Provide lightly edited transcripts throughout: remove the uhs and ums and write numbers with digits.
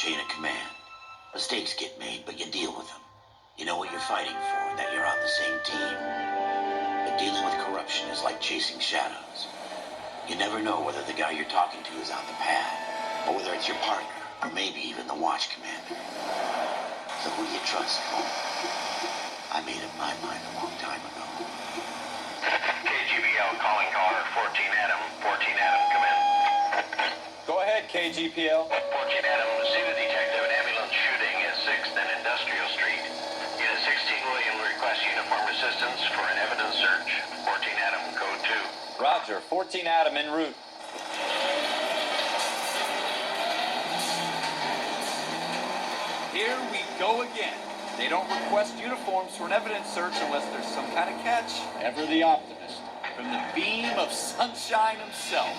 chain of command. Mistakes get made, but you deal with them. You know what you're fighting for, and that you're on the same team. But dealing with corruption is like chasing shadows. You never know whether the guy you're talking to is on the pad, or whether it's your partner, or maybe even the watch commander. So who do you trust, Cole? I made up my mind a long time ago. KGPL calling caller 14 Adam. 14 Adam, come in. Go ahead, KGPL. 14 Adam, see the detective an ambulance shooting at 6th and Industrial Street. Unit 16 William requests uniform assistance for an evidence search. 14 Adam, code 2. Roger, 14 Adam en route. Here we go again. They don't request uniforms for an evidence search unless there's some kind of catch. Ever the optimist. From the beam of sunshine himself.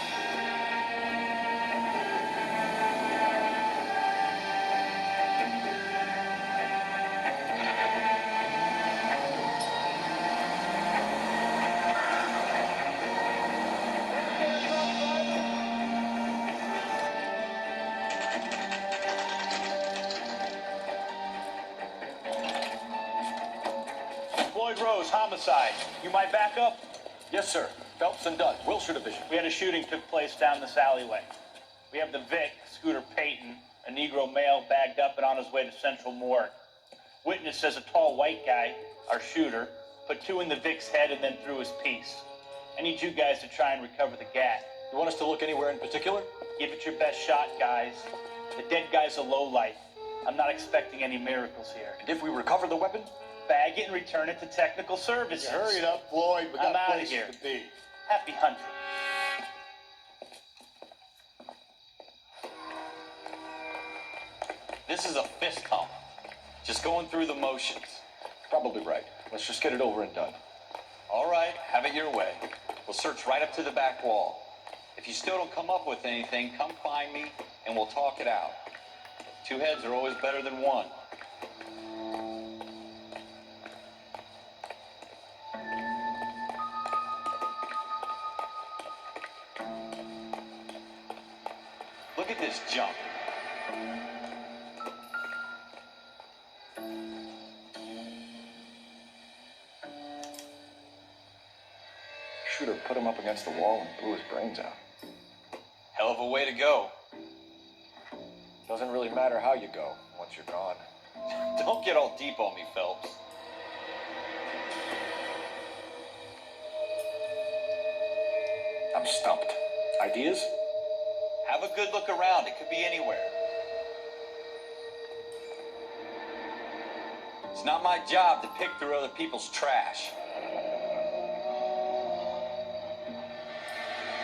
Floyd Rose, homicide. You might back up? Yes, sir. Phelps and Dunn, Wilshire Division. We had a shooting took place down this alleyway. We have the Vic, Scooter Payton, a Negro male bagged up and on his way to Central Morgue. Witness says a tall white guy, our shooter, put 2 in the Vic's head and then threw his piece. I need you guys to try and recover the gat. You want us to look anywhere in particular? Give it your best shot, guys. The dead guy's a lowlife. I'm not expecting any miracles here. And if we recover the weapon? Bag it and return it to technical services. Hurry it up, Floyd. We I'm got outta places here. to be. Happy hunting. This is a fist pump. Just going through the motions. Probably right. Let's just get it over and done. All right, have it your way. We'll search right up to the back wall. If you still don't come up with anything, come find me and we'll talk it out. 2 heads are always better than 1. Look at this junk. Shooter put him up against the wall and blew his brains out. Hell of a way to go. Doesn't really matter how you go once you're gone. Don't get all deep on me, Phelps. I'm stumped. Ideas? Have a good look around. It could be anywhere. It's not my job to pick through other people's trash.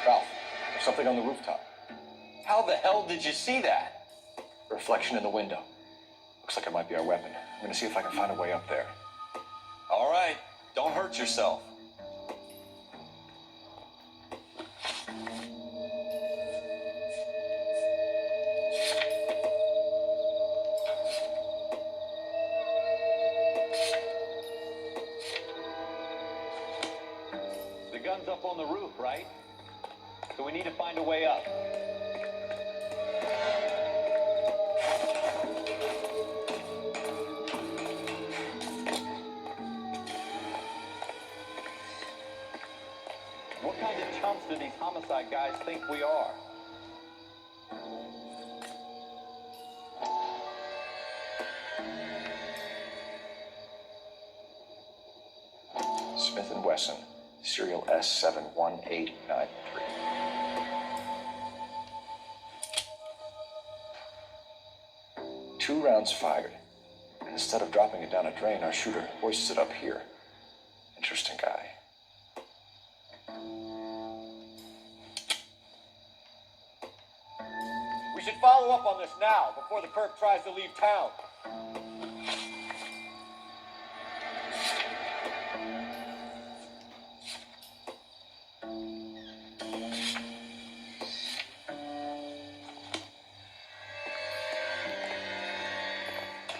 Ralph, there's something on the rooftop. How the hell did you see that? A reflection in the window. Looks like it might be our weapon. I'm gonna see if I can find a way up there. All right, don't hurt yourself. The gun's up on the roof, right? So we need to find a way up. What kind of chumps do these homicide guys think we are? Smith & Wesson, serial S71893. 2 rounds fired. And instead of dropping it down a drain, our shooter hoists it up here. Interesting guy. We should follow up on this now, before the perp tries to leave town.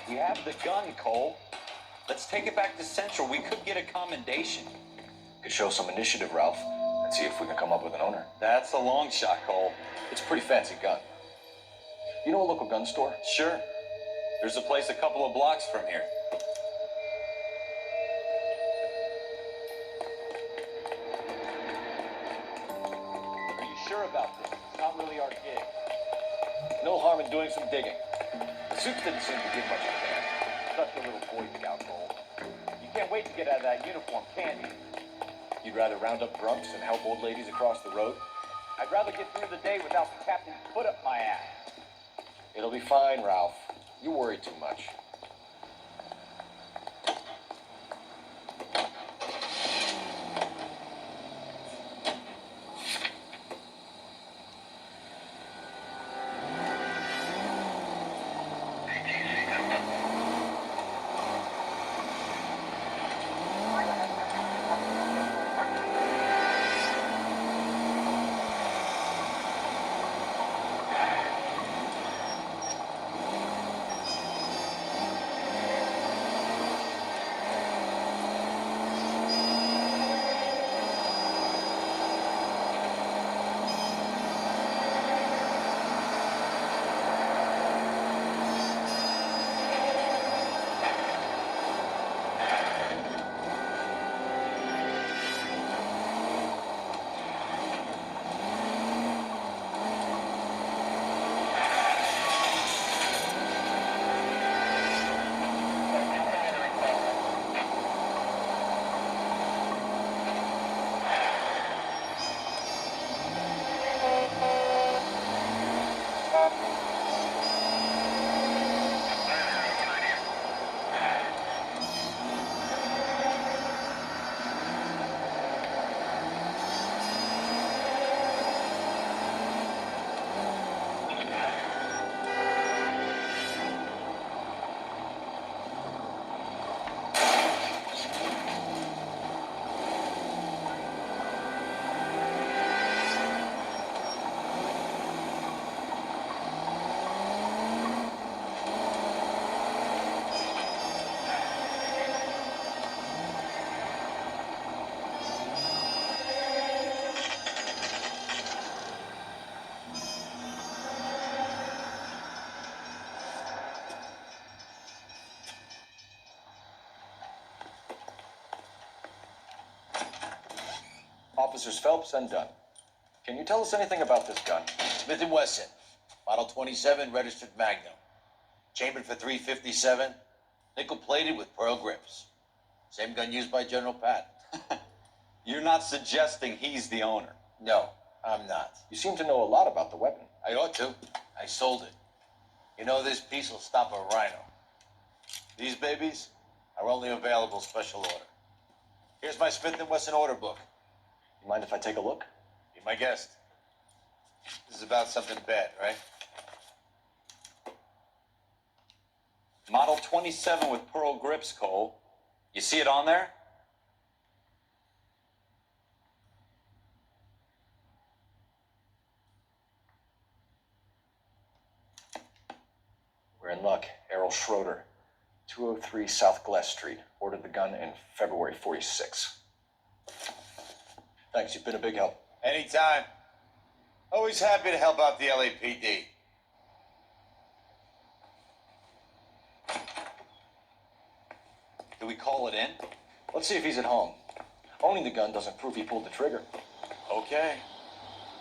We have the gun, Cole. Let's take it back to Central. We could get a commendation. Could show some initiative, Ralph, and see if we can come up with an owner. That's a long shot, Cole. It's a pretty fancy gun. You know a local gun store? Sure. There's a place a couple of blocks from here. Are you sure about this? It's not really our gig. No harm in doing some digging. The suits didn't seem to give much of a damn. Such a little Boy Scout role. You can't wait to get out of that uniform, can you? You'd rather round up drunks and help old ladies across the road? I'd rather get through the day without the captain's foot up my ass. It'll be fine, Ralph. You worry too much. Officers Phelps and Dunn. Can you tell us anything about this gun? Smith & Wesson, Model 27, registered Magnum. Chambered for .357, nickel-plated with pearl grips. Same gun used by General Patton. You're not suggesting he's the owner. No, I'm not. You seem to know a lot about the weapon. I ought to. I sold it. You know, this piece will stop a rhino. These babies are only available special order. Here's my Smith & Wesson order book. You mind if I take a look? Be my guest. This is about something bad, right? Model 27 with pearl grips, Cole. You see it on there? We're in luck. Errol Schroeder, 203 South Glass Street. Ordered the gun in February '46. Thanks, you've been a big help. Anytime. Always happy to help out the LAPD. Do we call it in? Let's see if he's at home. Owning the gun doesn't prove he pulled the trigger. Okay.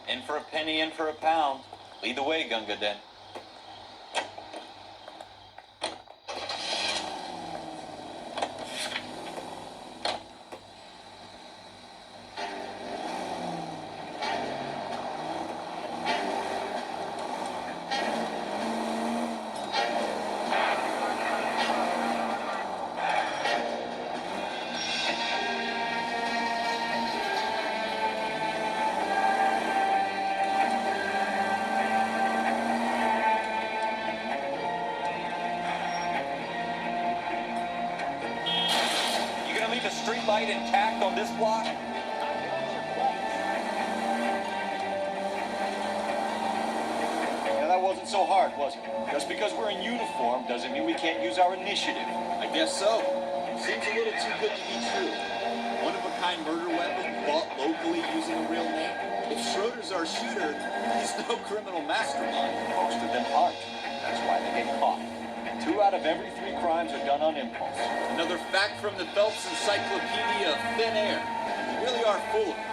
In for a penny, in for a pound. Lead the way, Gunga Den. Street light intact on this block? Yeah, that wasn't so hard, was it? Just because we're in uniform doesn't mean we can't use our initiative. I guess so. Seems a little too good to be true. One-of-a-kind murder weapon bought locally using a real name. If Schroeder's our shooter, he's no criminal mastermind. Most of them aren't. That's why they get caught. 2 out of every 3 crimes are done on impulse. Another fact from the Phelps Encyclopedia of Thin Air. You really are full of it.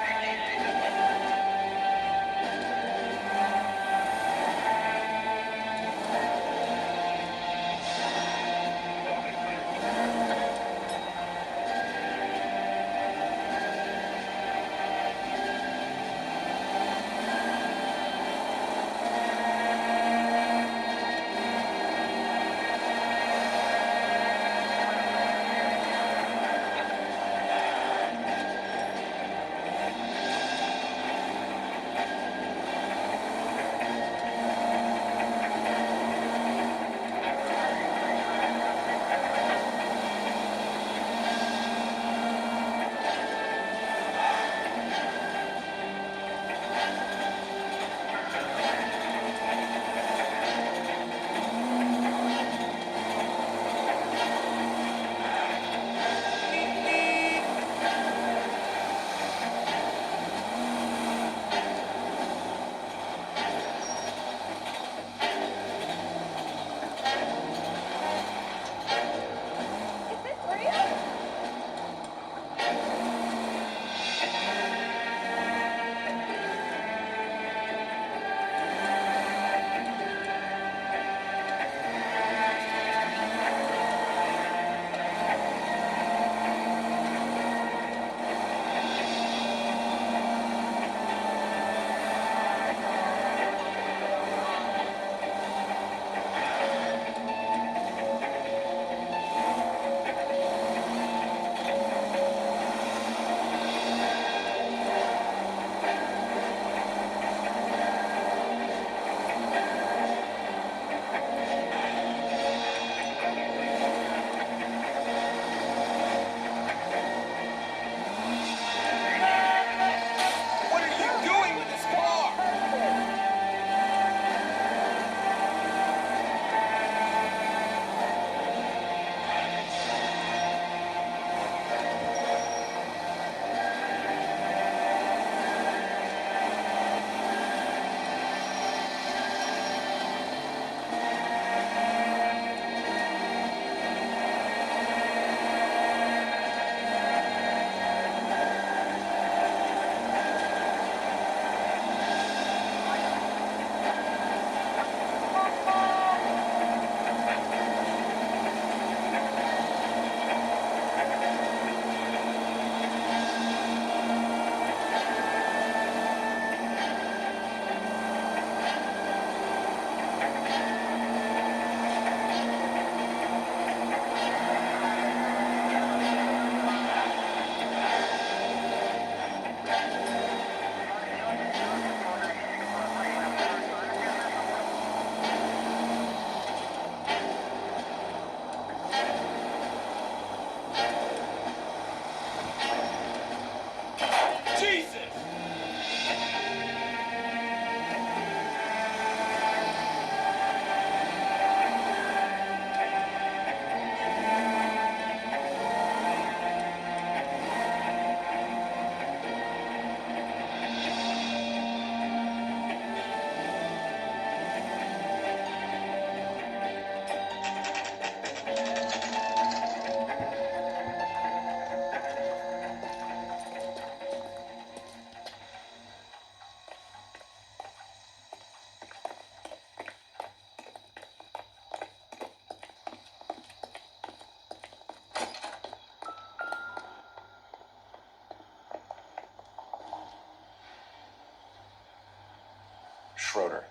Schroeder,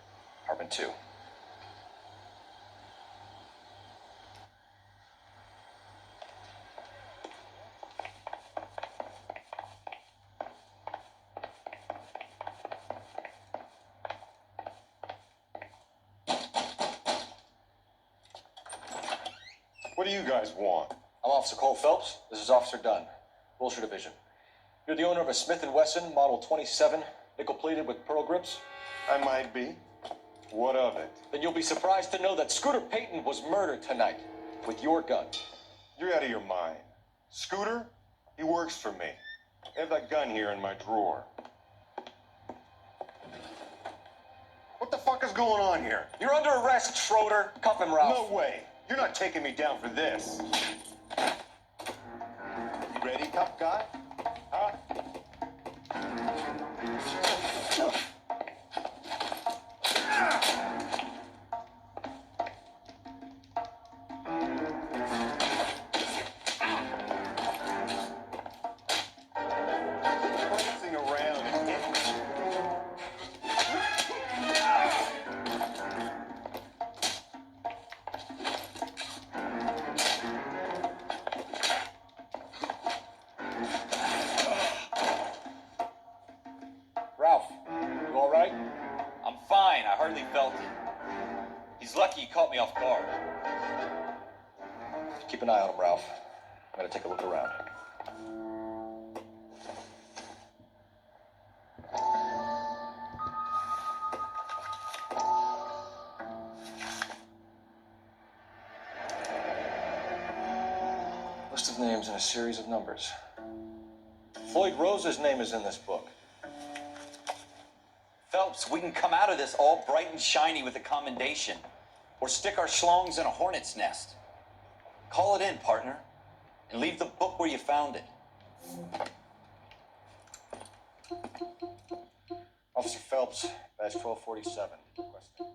Harmon 2. What do you guys want? I'm Officer Cole Phelps. This is Officer Dunn, Wilshire Division. You're the owner of a Smith & Wesson Model 27, nickel-plated with pearl grips? I might be. What of it? Then you'll be surprised to know that Scooter Payton was murdered tonight with your gun. You're out of your mind. Scooter? He works for me. I have that gun here in my drawer. What the fuck is going on here? You're under arrest, Schroeder. Cuff him, Ralph. No way. You're not taking me down for this. You ready, tough guy? Huh? Prancing around and hitting me. Ralph, you all right? I'm fine. I hardly felt it. He's lucky he caught me off guard. Keep an eye on him, Ralph. I'm gonna take a look around. List of names and a series of numbers. Floyd Rose's name is in this book. Phelps, we can come out of this all bright and shiny with a commendation. Or stick our schlongs in a hornet's nest. Call it in, partner. And leave the book where you found it. Officer Phelps, badge 1247. Requesting.